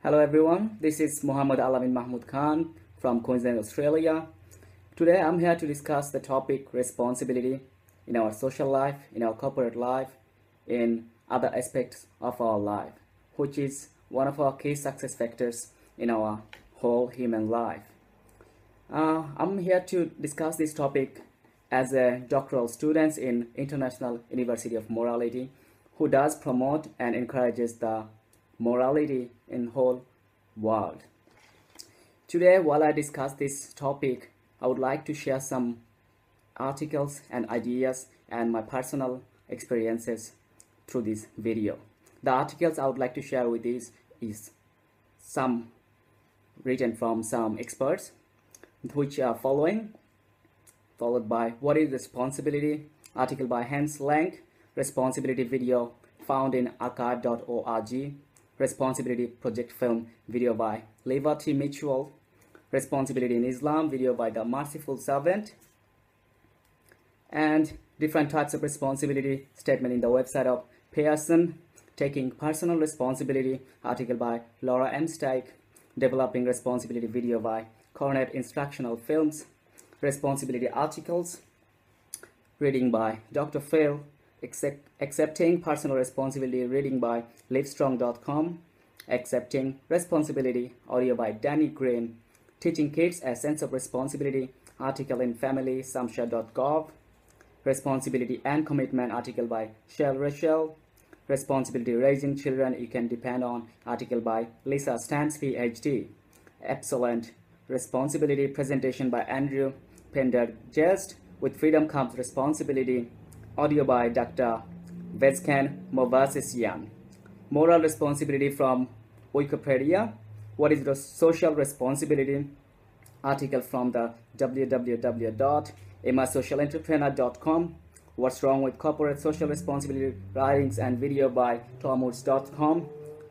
Hello everyone, this is Amin Khan from Queensland, Australia. Today I'm here to discuss the topic responsibility in our social life, in our corporate life, in other aspects of our life, which is one of our key success factors in our whole human life. I'm here to discuss this topic as a doctoral student in International University of Morality, who does promote and encourages the morality in whole world. Today, while I discuss this topic, I would like to share some articles and ideas and my personal experiences through this video. The articles I would like to share with this is some written from some experts, which are followed by What is Responsibility, article by Hans Lang, Responsibility video found in archive.org, Responsibility Project film video by Liberty Mitchell, Responsibility in Islam video by The Merciful Servant, and different types of responsibility statement in the website of Pearson, Taking Personal Responsibility, article by Laura M. Steik, Developing Responsibility video by Cornet Instructional Films, Responsibility articles, reading by Dr. Phil, Accepting Personal Responsibility, reading by Livestrong.com, Accepting Responsibility, audio by Danny Green, Teaching Kids a Sense of Responsibility, article in FamilySamshare.gov, Responsibility and Commitment, article by Shell Rachel, Responsibility Raising Children You Can Depend On, article by Lisa Stantz, PhD, Excellent Responsibility, presentation by Andrew Pendergast, With Freedom Comes Responsibility, audio by Dr. Vezkan Movasisyan. Moral Responsibility from Wikipedia, What is the Social Responsibility, article from the www.emmasocialentrepreneur.com, What's Wrong with Corporate Social Responsibility, writings and video by Talmuds.com,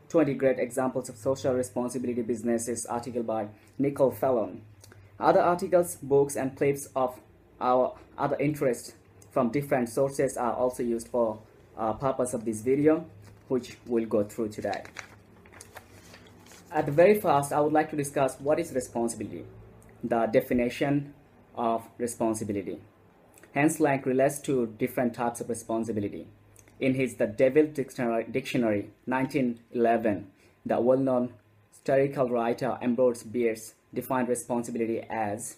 20 Great Examples of Social Responsibility Businesses, article by Nicole Fallon. Other articles, books, and clips of our other interests from different sources are also used for purpose of this video, which we'll go through today. At the very first, I would like to discuss what is responsibility, the definition of responsibility. Hans Lang relates to different types of responsibility. In his The Devil Dictionary, 1911, the well-known satirical writer Ambrose Bierce defined responsibility as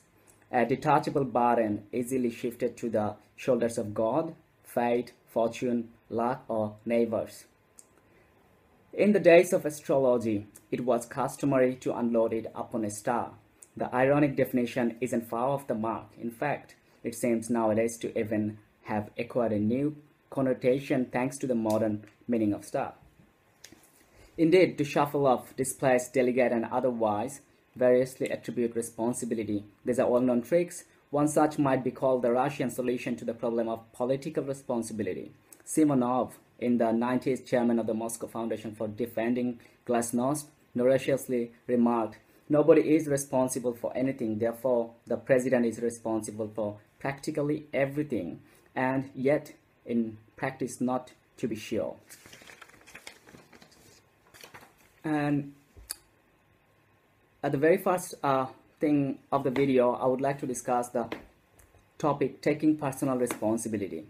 a detachable burden easily shifted to the shoulders of God, fate, fortune, luck, or neighbors. In the days of astrology, it was customary to unload it upon a star. The ironic definition isn't far off the mark. In fact, it seems nowadays to even have acquired a new connotation thanks to the modern meaning of star. Indeed, to shuffle off, displace, delegate, and otherwise variously attribute responsibility, these are well-known tricks. One such might be called the Russian solution to the problem of political responsibility. Simonov, in the 90s chairman of the Moscow Foundation for Defending Glasnost, noraciously remarked, "Nobody is responsible for anything, therefore the president is responsible for practically everything, and yet in practice not to be sure." And at the very first thing of the video, I would like to discuss the topic taking personal responsibility.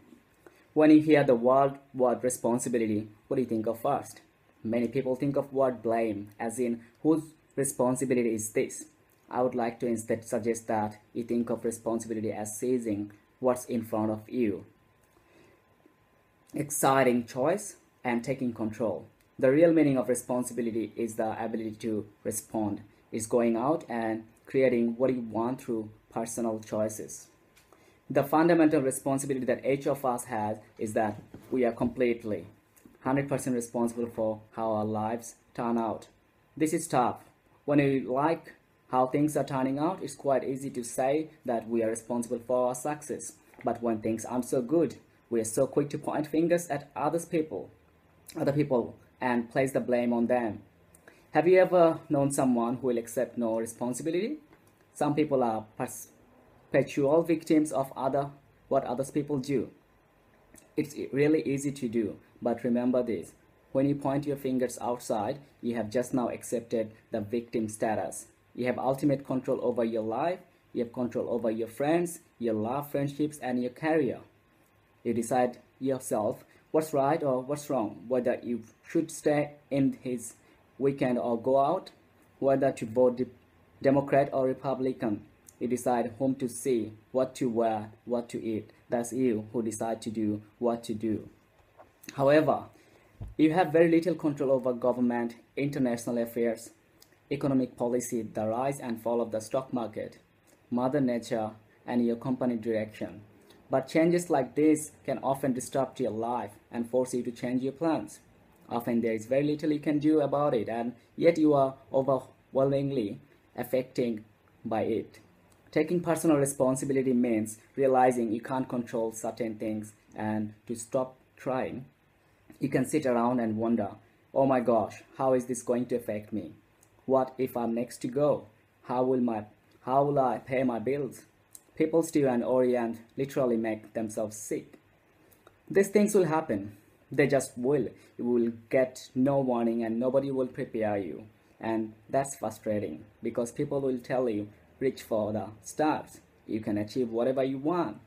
When you hear the word responsibility, what do you think of first? Many people think of word blame, as in whose responsibility is this? I would like to instead suggest that you think of responsibility as seizing what's in front of you. Exciting choice and taking control. The real meaning of responsibility is the ability to respond. It's going out and creating what you want through personal choices. The fundamental responsibility that each of us has is that we are completely 100% responsible for how our lives turn out. This is tough. When you like how things are turning out, it's quite easy to say that we are responsible for our success. But when things aren't so good, we are so quick to point fingers at other people, and place the blame on them. Have you ever known someone who will accept no responsibility? Some people are perpetual victims of what other people do. It's really easy to do, but remember this: When you point your fingers outside, you have just now accepted the victim status. You have ultimate control over your life. You have control over your friends, your love, friendships, and your career. You decide yourself what's right or what's wrong, whether you should stay in his weekend or go out, whether to vote Democrat or Republican. You decide whom to see, what to wear, what to eat. That's you who decide to do what to do. However, you have very little control over government, international affairs, economic policy, the rise and fall of the stock market, Mother Nature, and your company direction. But changes like this can often disrupt your life and force you to change your plans. Often there is very little you can do about it, and yet you are overwhelmingly affected by it. Taking personal responsibility means realizing you can't control certain things and to stop trying. You can sit around and wonder, oh my gosh, how is this going to affect me? What if I'm next to go? How will I pay my bills? People stew and orient literally make themselves sick. These things will happen. They just will. You will get no warning and nobody will prepare you. And that's frustrating because people will tell you, reach for the stars. You can achieve whatever you want.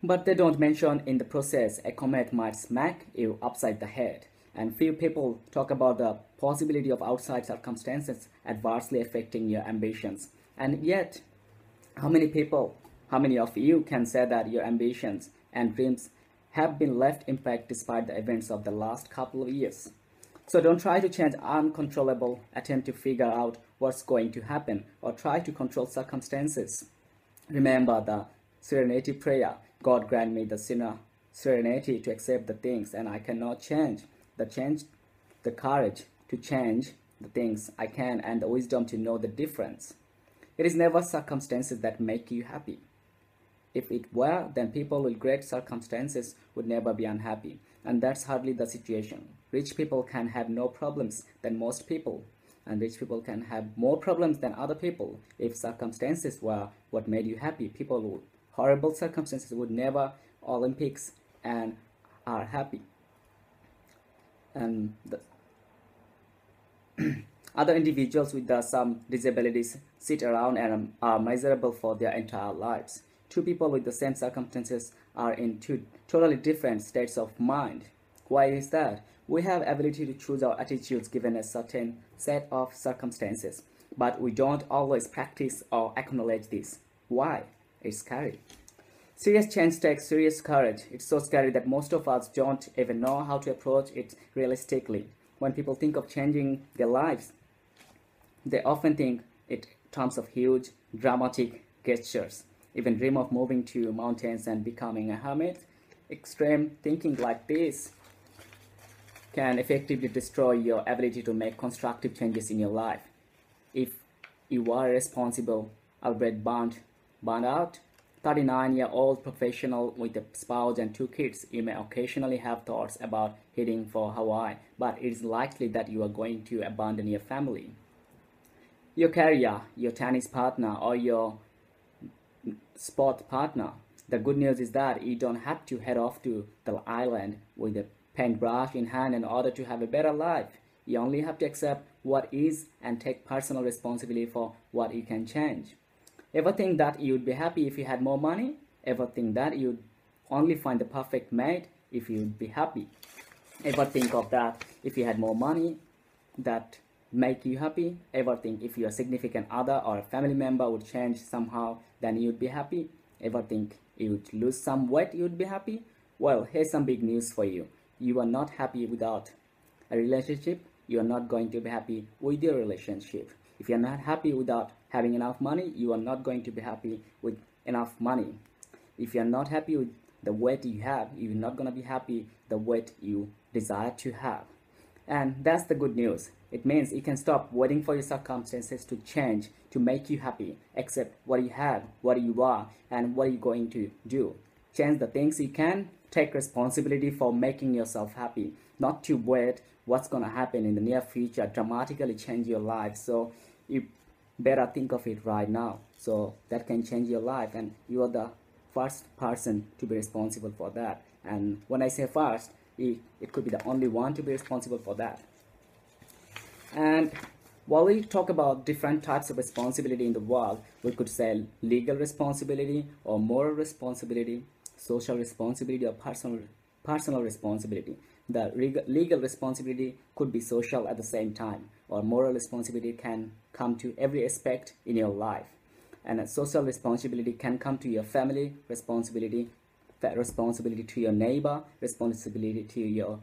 But they don't mention in the process a comet might smack you upside the head. And few people talk about the possibility of outside circumstances adversely affecting your ambitions. And yet, how many of you can say that your ambitions and dreams have been left impact despite the events of the last couple of years? So don't try to change uncontrollable, attempt to figure out what's going to happen, or try to control circumstances. Remember the serenity prayer. God grant me the serenity to accept the things and I cannot change, the courage to change the things I can, and the wisdom to know the difference. It is never circumstances that make you happy. If it were, then people with great circumstances would never be unhappy. And that's hardly the situation. Rich people can have no problems than most people. And rich people can have more problems than other people. If circumstances were what made you happy, people with horrible circumstances would never Olympics and are happy. And other individuals with some disabilities sit around and are miserable for their entire lives. Two people with the same circumstances are in two totally different states of mind. Why is that? We have ability to choose our attitudes given a certain set of circumstances, but we don't always practice or acknowledge this. Why? It's scary. Serious change takes serious courage. It's so scary that most of us don't even know how to approach it realistically. When people think of changing their lives, they often think in terms of huge, dramatic gestures. Even dream of moving to mountains and becoming a hermit. Extreme thinking like this can effectively destroy your ability to make constructive changes in your life. If you are a responsible, albeit burned out, 39-year-old professional with a spouse and 2 kids, you may occasionally have thoughts about heading for Hawaii, but it is likely that you are going to abandon your family, your career, your tennis partner, or your sport partner. The good news is that you don't have to head off to the island with a paintbrush in hand in order to have a better life. You only have to accept what is and take personal responsibility for what you can change. Ever think that you'd be happy if you had more money? Ever think that you'd only find the perfect mate if you'd be happy? Ever think of that if you had more money that make you happy? Ever think if your significant other or a family member would change somehow, then you'd be happy? Ever think you'd lose some weight, you'd be happy? Well, here's some big news for you. You are not happy without a relationship. You are not going to be happy with your relationship. If you're not happy without having enough money, you are not going to be happy with enough money. If you're not happy with the weight you have, you're not going to be happy the weight you desire to have. And that's the good news. It means you can stop waiting for your circumstances to change to make you happy. Accept what you have, what you are, and what you're going to do. Change the things you can. Take responsibility for making yourself happy. Not to wait what's going to happen in the near future, dramatically change your life. So you better think of it right now. So that can change your life, and you are the first person to be responsible for that. And when I say first, it could be the only one to be responsible for that. And while we talk about different types of responsibility in the world, we could say legal responsibility or moral responsibility, social responsibility or personal responsibility. The legal responsibility could be social at the same time, or moral responsibility can come to every aspect in your life. And a social responsibility can come to your family responsibility, responsibility to your neighbor, responsibility to your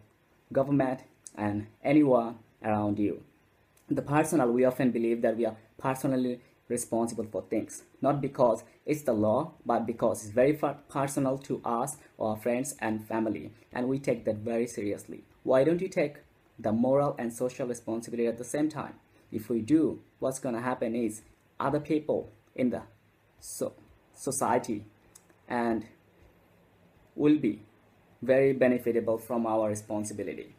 government, and anyone around you. The personal, we often believe that we are personally responsible for things, not because it's the law, but because it's very personal to us, our friends and family, and we take that very seriously. Why don't you take the moral and social responsibility at the same time? If we do, what's going to happen is other people in the society and will be very benefitable from our responsibility.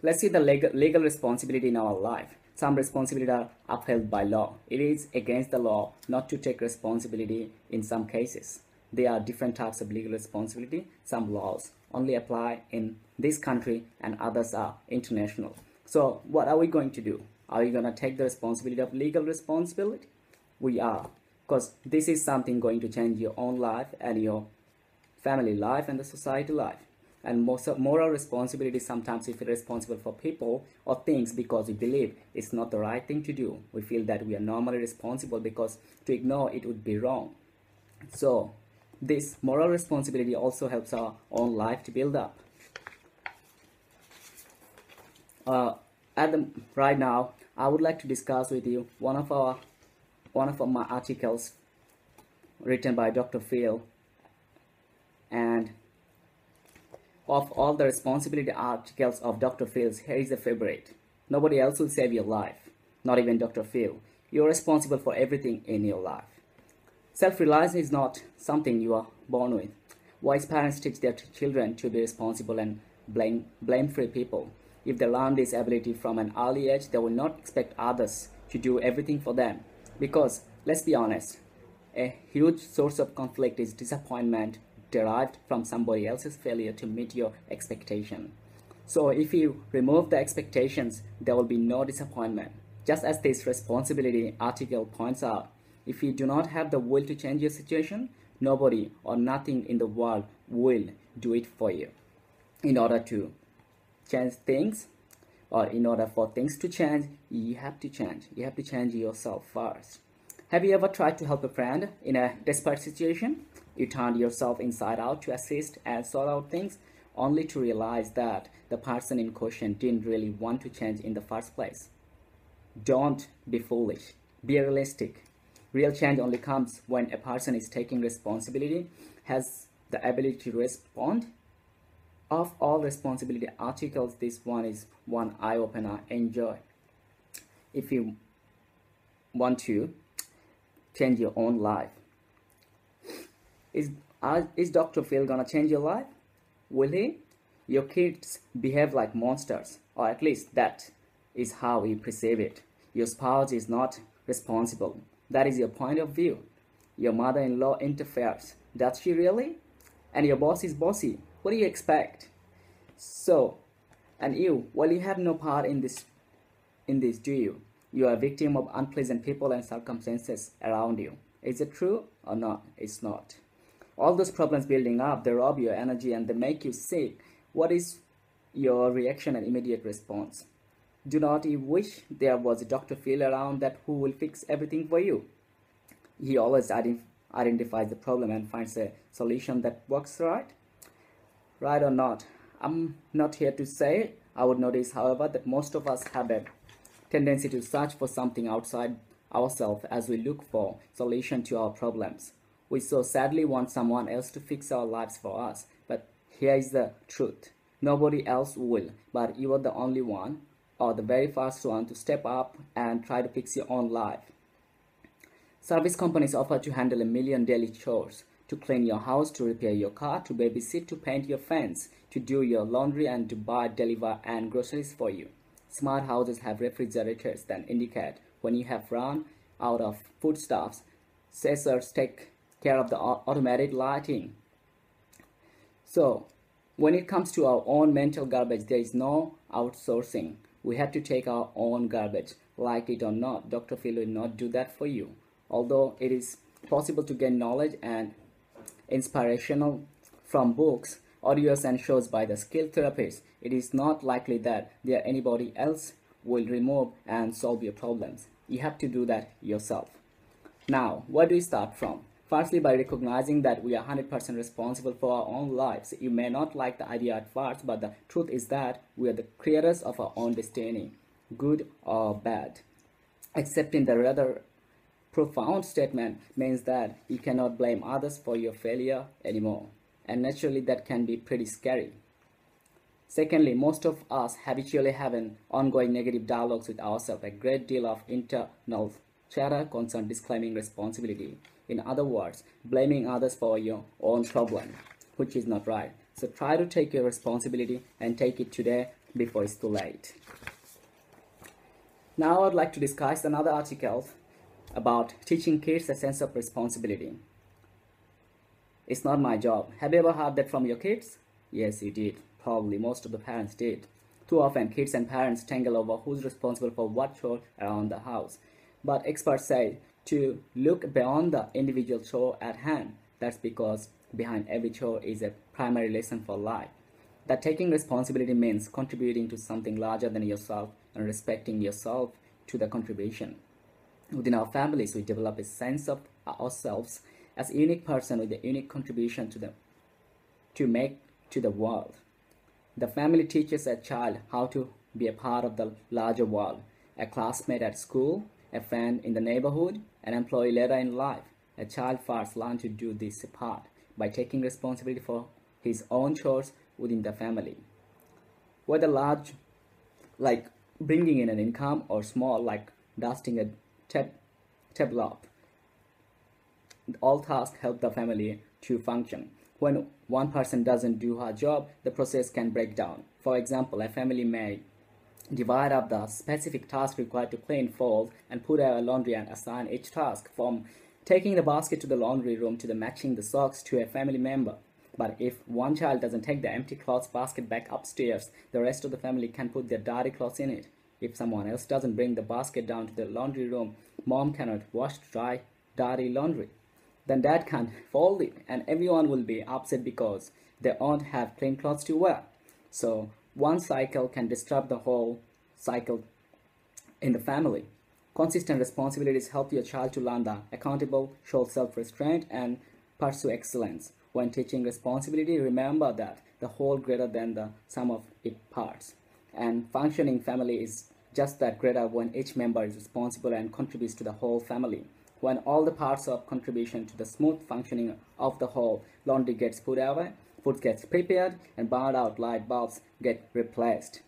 Let's see the legal responsibility in our life. Some responsibilities are upheld by law. It is against the law not to take responsibility in some cases. There are different types of legal responsibility. Some laws only apply in this country and others are international. So what are we going to do? Are we going to take the responsibility of legal responsibility? We are, because this is something going to change your own life and your family life and the society life. And moral responsibility, sometimes we feel responsible for people or things because we believe it's not the right thing to do. We feel that we are normally responsible because to ignore it would be wrong. So this moral responsibility also helps our own life to build up. Right now, I would like to discuss with you one of my articles written by Dr. Phil. And of all the responsibility articles of Dr. Phil's, here is a favorite. Nobody else will save your life, not even Dr. Phil. You're responsible for everything in your life. Self-reliance is not something you are born with. Wise parents teach their children to be responsible and blame-free people. If they learn this ability from an early age, they will not expect others to do everything for them. Because, let's be honest, a huge source of conflict is disappointment derived from somebody else's failure to meet your expectation. So if you remove the expectations, there will be no disappointment. Just as this responsibility article points out, if you do not have the will to change your situation, nobody or nothing in the world will do it for you. In order to change things, or in order for things to change, you have to change. You have to change yourself first. Have you ever tried to help a friend in a desperate situation? You turned yourself inside out to assist and sort out things, only to realize that the person in question didn't really want to change in the first place. Don't be foolish. Be realistic. Real change only comes when a person is taking responsibility, has the ability to respond. Of all responsibility articles, this one is one eye-opener. Enjoy. If you want to change your own life. Is Dr. Phil gonna change your life? Will he? Your kids behave like monsters, or at least that is how you perceive it. Your spouse is not responsible. That is your point of view. Your mother-in-law interferes. Does she really? And your boss is bossy. What do you expect? So, and you, well, you have no part in this, do you? You are a victim of unpleasant people and circumstances around you. Is it true or not? It's not. All those problems building up, they rob your energy and they make you sick. What is your reaction and immediate response? Do not you wish there was a Dr. Phil around that who will fix everything for you? He always identifies the problem and finds a solution that works right. Right or not? I'm not here to say. I would notice, however, that most of us have a tendency to search for something outside ourselves as we look for solution to our problems. We so sadly want someone else to fix our lives for us, but here is the truth. Nobody else will, but you are the only one or the very first one to step up and try to fix your own life. Service companies offer to handle 1 million daily chores, to clean your house, to repair your car, to babysit, to paint your fence, to do your laundry and to buy, deliver and groceries for you. Smart houses have refrigerators that indicate when you have run out of foodstuffs. Sensors take care of the automatic lighting. So, When it comes to our own mental garbage, there is no outsourcing. We have to take our own garbage, like it or not. Dr. Phil will not do that for you. Although it is possible to gain knowledge and inspirational from books, audios and shows by the skilled therapists, it is not likely that there anybody else will remove and solve your problems. You have to do that yourself. Now, where do we start from? Firstly, by recognizing that we are 100% responsible for our own lives. You may not like the idea at first, but the truth is that we are the creators of our own destiny, good or bad. Accepting the rather profound statement means that you cannot blame others for your failure anymore. And naturally, that can be pretty scary. Secondly, most of us habitually have an ongoing negative dialogues with ourselves, a great deal of internal chatter concern disclaiming responsibility. In other words, blaming others for your own problem, which is not right. So try to take your responsibility and take it today before it's too late. Now I would like to discuss another article about teaching kids a sense of responsibility. It's not my job. Have you ever heard that from your kids? Yes, you did. Probably most of the parents did. Too often, kids and parents tangle over who's responsible for what chore around the house. But experts say to look beyond the individual chore at hand. That's because behind every chore is a primary lesson for life. That taking responsibility means contributing to something larger than yourself and respecting yourself to the contribution. Within our families, we develop a sense of ourselves as a unique person with a unique contribution to make to the world. The family teaches a child how to be a part of the larger world, a classmate at school, a friend in the neighborhood, an employee later in life. A child first learns to do this part by taking responsibility for his own chores within the family. Whether large, like bringing in an income, or small, like dusting a tabletop, all tasks help the family to function. When one person doesn't do her job, the process can break down. For example, a family may divide up the specific task required to clean, fold, and put away laundry and assign each task, from taking the basket to the laundry room to the matching the socks to a family member. But if one child doesn't take the empty clothes basket back upstairs, the rest of the family can put their dirty clothes in it. If someone else doesn't bring the basket down to the laundry room, mom cannot wash dry dirty laundry. Then dad can't fold it, and everyone will be upset because they won't have clean clothes to wear. So one cycle can disrupt the whole cycle in the family. Consistent responsibilities help your child to learn the accountable, show self-restraint, and pursue excellence. When teaching responsibility, remember that the whole greater than the sum of its parts. And functioning family is just that greater when each member is responsible and contributes to the whole family. When all the parts of contribution to the smooth functioning of the whole, laundry gets put away, food gets prepared, and burned out light bulbs get replaced.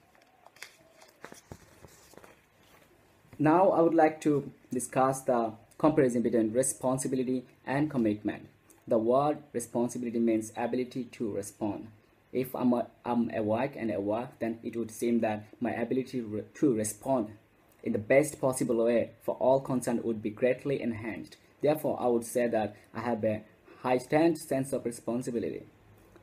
Now I would like to discuss the comparison between responsibility and commitment. The word responsibility means ability to respond. If I'm awake and aware, then it would seem that my ability to respond in the best possible way for all concerned would be greatly enhanced. Therefore, I would say that I have a heightened sense of responsibility.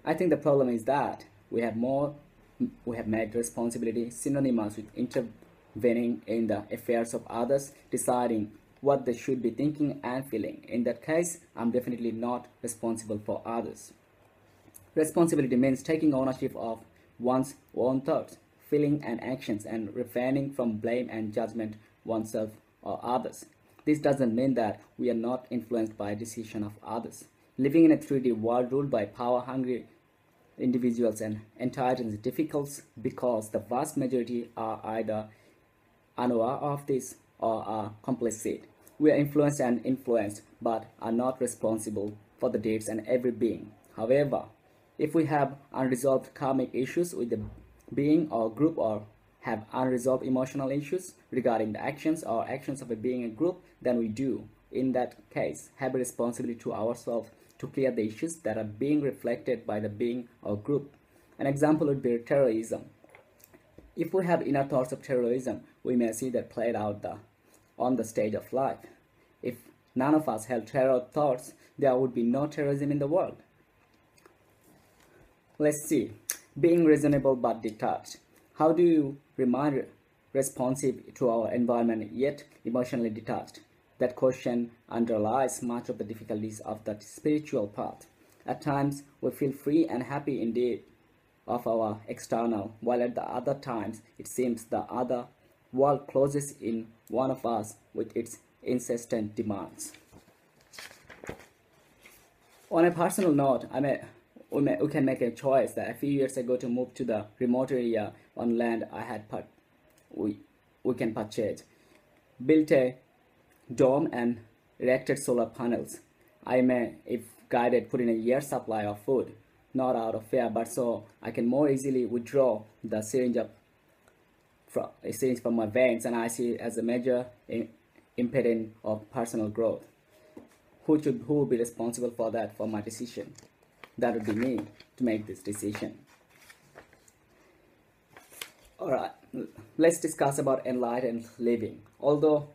I think the problem is that we have made responsibility synonymous with intervening in the affairs of others, deciding what they should be thinking and feeling. In that case, I'm definitely not responsible for others. Responsibility means taking ownership of one's own thoughts, feelings, and actions, and refraining from blame and judgment oneself or others. This doesn't mean that we are not influenced by decision of others. Living in a 3D world ruled by power-hungry individuals and entitled is difficult because the vast majority are either unaware of this or are complicit. We are influenced and influenced, but are not responsible for the deeds and every being. However, if we have unresolved karmic issues with the being or group, or have unresolved emotional issues regarding the actions or actions of a being and group, then we do, in that case, have a responsibility to ourselves to clear the issues that are being reflected by the being or group. An example would be terrorism. If we have inner thoughts of terrorism, we may see that played out on the stage of life. If none of us had terror thoughts, there would be no terrorism in the world. Let's see. Being reasonable but detached. How do you remain responsive to our environment yet emotionally detached? That question underlies much of the difficulties of the spiritual path. At times, we feel free and happy indeed of our external, while at the other times it seems the other world closes in one of us with its incessant demands. On a personal note, we can make a choice that a few years ago to move to the remote area on land we can purchase, built a dome and erected solar panels. I may, if guided, put in a year's supply of food, not out of fear, but so I can more easily withdraw the syringe from my veins, and I see it as a major impediment of personal growth. Who will be responsible for that, for my decision? That would be me to make this decision. Alright, let's discuss about enlightened living. Although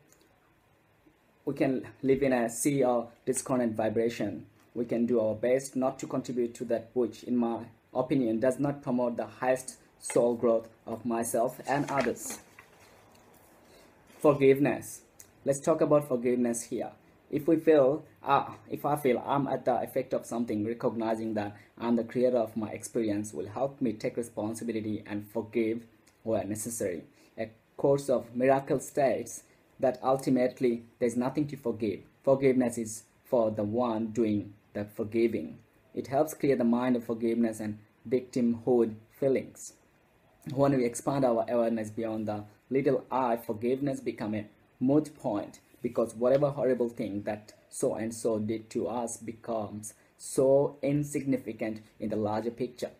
we can live in a sea of discordant vibration, we can do our best not to contribute to that which, in my opinion, does not promote the highest soul growth of myself and others. Forgiveness. Let's talk about forgiveness here. If I feel I'm at the effect of something, recognizing that I'm the creator of my experience will help me take responsibility and forgive where necessary. A Course of Miracle states that ultimately there's nothing to forgive. Forgiveness is for the one doing the forgiving. It helps clear the mind of forgiveness and victimhood feelings. When we expand our awareness beyond the little I, forgiveness becomes a moot point, because whatever horrible thing that so and so did to us becomes so insignificant in the larger picture.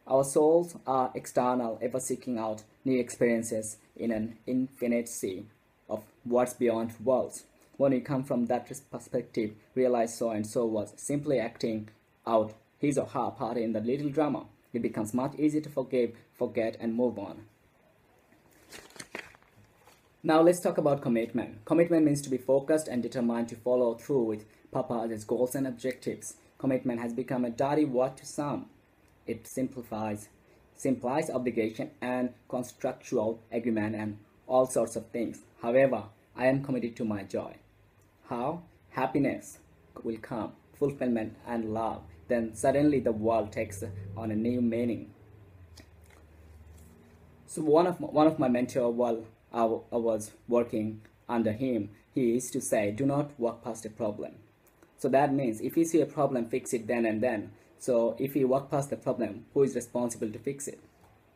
Our souls are external, ever seeking out new experiences in an infinite sea of what's beyond worlds. When we come from that perspective, realize so and so was simply acting out his or her part in the little drama. It becomes much easier to forgive, forget, and move on. Now let's talk about commitment. Commitment means to be focused and determined to follow through with purpose, goals, and objectives. Commitment has become a dirty word to some. It implies obligation and contractual agreement and all sorts of things. However, I am committed to my joy. How? Happiness will come, fulfillment and love. Then suddenly the world takes on a new meaning. So one of my mentors, while I was working under him, he used to say, do not walk past a problem. So that means if you see a problem, fix it then and then. So if you walk past the problem, who is responsible to fix it?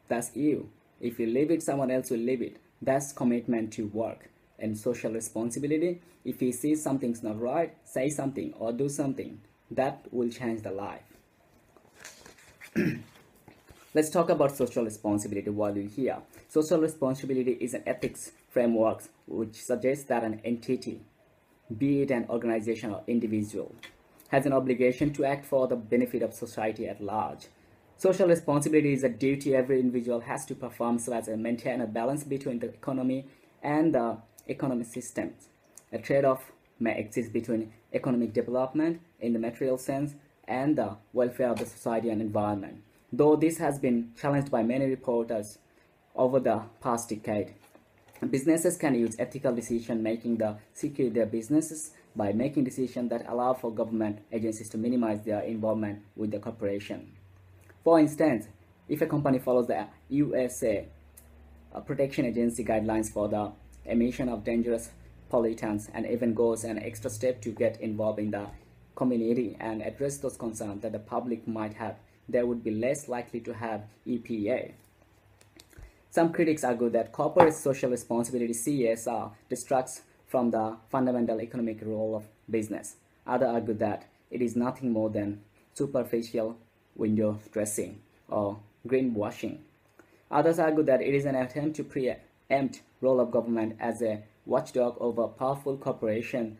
That's you. If you leave it, someone else will leave it. That's commitment to work and social responsibility. If you see something's not right, say something or do something. That will change the life. Let's talk about social responsibility while you're here. Social responsibility is an ethics framework which suggests that an entity, be it an organization or individual, has an obligation to act for the benefit of society at large. Social responsibility is a duty every individual has to perform so as to maintain a balance between the economy and the economic systems. A trade-off may exist between economic development in the material sense and the welfare of the society and environment. Though this has been challenged by many reporters over the past decade, businesses can use ethical decision making to secure their businesses by making decisions that allow for government agencies to minimize their involvement with the corporation. For instance, if a company follows the USA Protection Agency guidelines for the emission of dangerous pollutants and even goes an extra step to get involved in the community and address those concerns that the public might have, they would be less likely to have EPA. Some critics argue that corporate social responsibility (CSR) distracts from the fundamental economic role of business. Others argue that it is nothing more than superficial window dressing or greenwashing. Others argue that it is an attempt to preempt role of government as a watchdog over powerful corporations,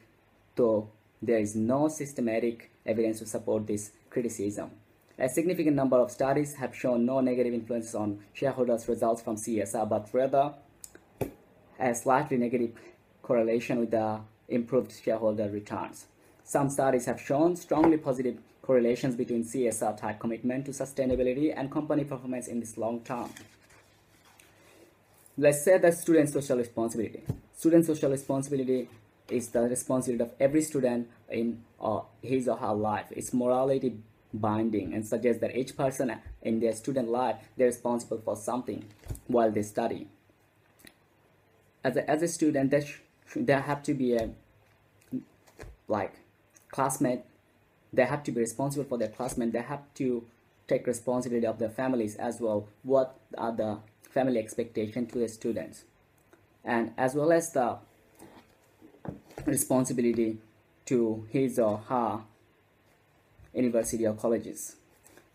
though there is no systematic evidence to support this criticism. A significant number of studies have shown no negative influence on shareholders' results from CSR, but rather a slightly negative correlation with the improved shareholder returns. Some studies have shown strongly positive correlations between CSR type commitment to sustainability and company performance in this long term. Let's say that student social responsibility. Student social responsibility is the responsibility of every student in his or her life. It's morality binding and suggests that each person in their student life, they're responsible for something while they study. As a student, there have to be a classmate. They have to be responsible for their classmate. They have to take responsibility of their families as well. What are the family expectations to the students, and as well as the responsibility to his or her university or colleges.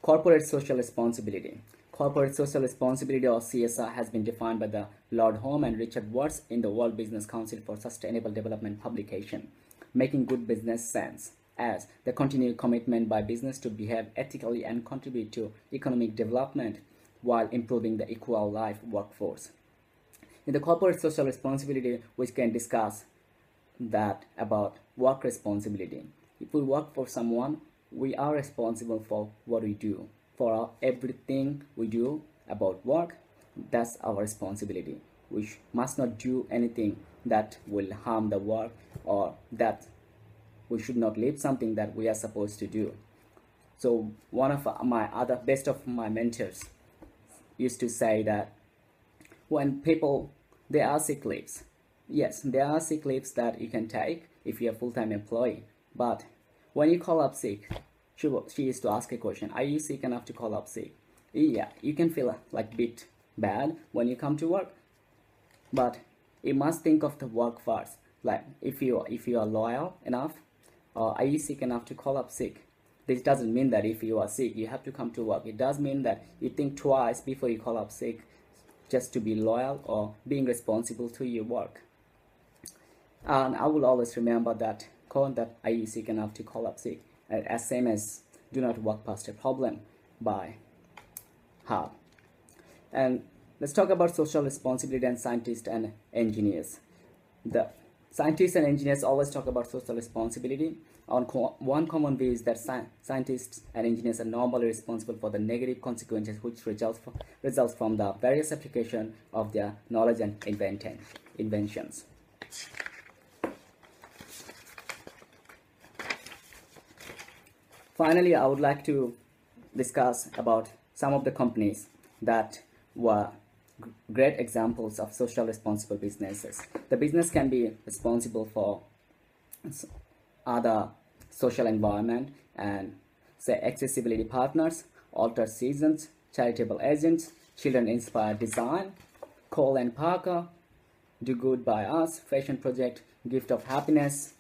Corporate social responsibility. Corporate social responsibility, or CSR, has been defined by the Lord Home and Richard Watts in the World Business Council for Sustainable Development publication, making good business sense as the continued commitment by business to behave ethically and contribute to economic development while improving the equal life workforce. In the corporate social responsibility, we can discuss that about work responsibility. If we work for someone, we are responsible for what we do. For everything we do about work, that's our responsibility. We must not do anything that will harm the work, or that we should not leave something that we are supposed to do. So one of my best of my mentors used to say that when people, there are sick leaves. Yes, there are sick leaves that you can take if you're a full-time employee. But when you call up sick, she used to ask a question: are you sick enough to call up sick? Yeah, you can feel like bit bad when you come to work, but you must think of the work first. Like if you are loyal enough, are you sick enough to call up sick? This doesn't mean that if you are sick, you have to come to work. It does mean that you think twice before you call up sick, just to be loyal or being responsible to your work. And I will always remember that quote, that are you sick enough to call up sick? As same as do not walk past a problem by Hub. And let's talk about social responsibility and scientists and engineers. The scientists and engineers always talk about social responsibility. One common view is that scientists and engineers are normally responsible for the negative consequences which results from the various application of their knowledge and inventions. Finally, I would like to discuss about some of the companies that were great examples of social responsible businesses. The business can be responsible for other social environment and say accessibility partners, altered seasons, charitable agents, children inspired design, Cole and Parker, Do Good by Us, Fashion Project, Gift of Happiness,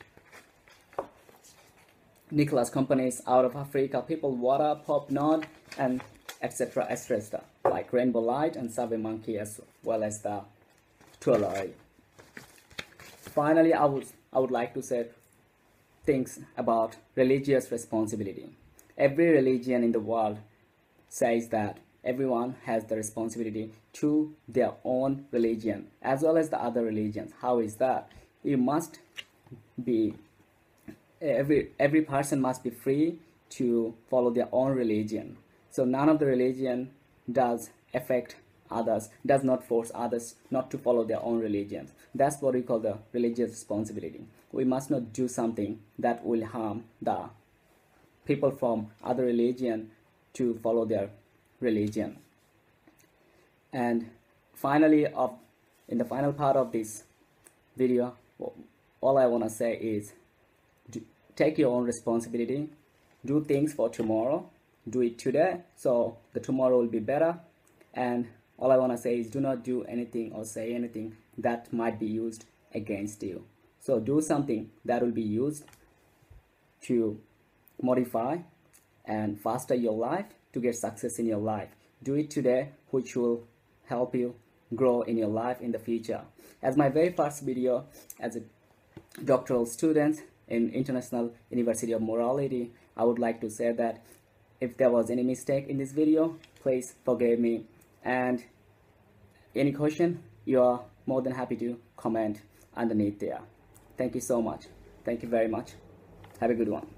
Nicholas Companies, Out of Africa, People Water, Pop Nod, and etc. etc. like Rainbow Light and Survey Monkey, as well as the Tuolari. Finally, I would like to say things about religious responsibility. Every religion in the world says that everyone has the responsibility to their own religion as well as the other religions. How is that? You must be, every person must be free to follow their own religion. So none of the religion does affect others, does not force others not to follow their own religions. That's what we call the religious responsibility. We must not do something that will harm the people from other religion to follow their religion. And finally, in the final part of this video, all I want to say is take your own responsibility, do things for tomorrow, do it today so the tomorrow will be better. And all I want to say is do not do anything or say anything that might be used against you. So do something that will be used to modify and faster your life, to get success in your life. Do it today, which will help you grow in your life in the future. As my very first video as a doctoral student in International University of Morality, I would like to say that if there was any mistake in this video, please forgive me. And any question, you are more than happy to comment underneath there. Thank you so much. Thank you very much. Have a good one.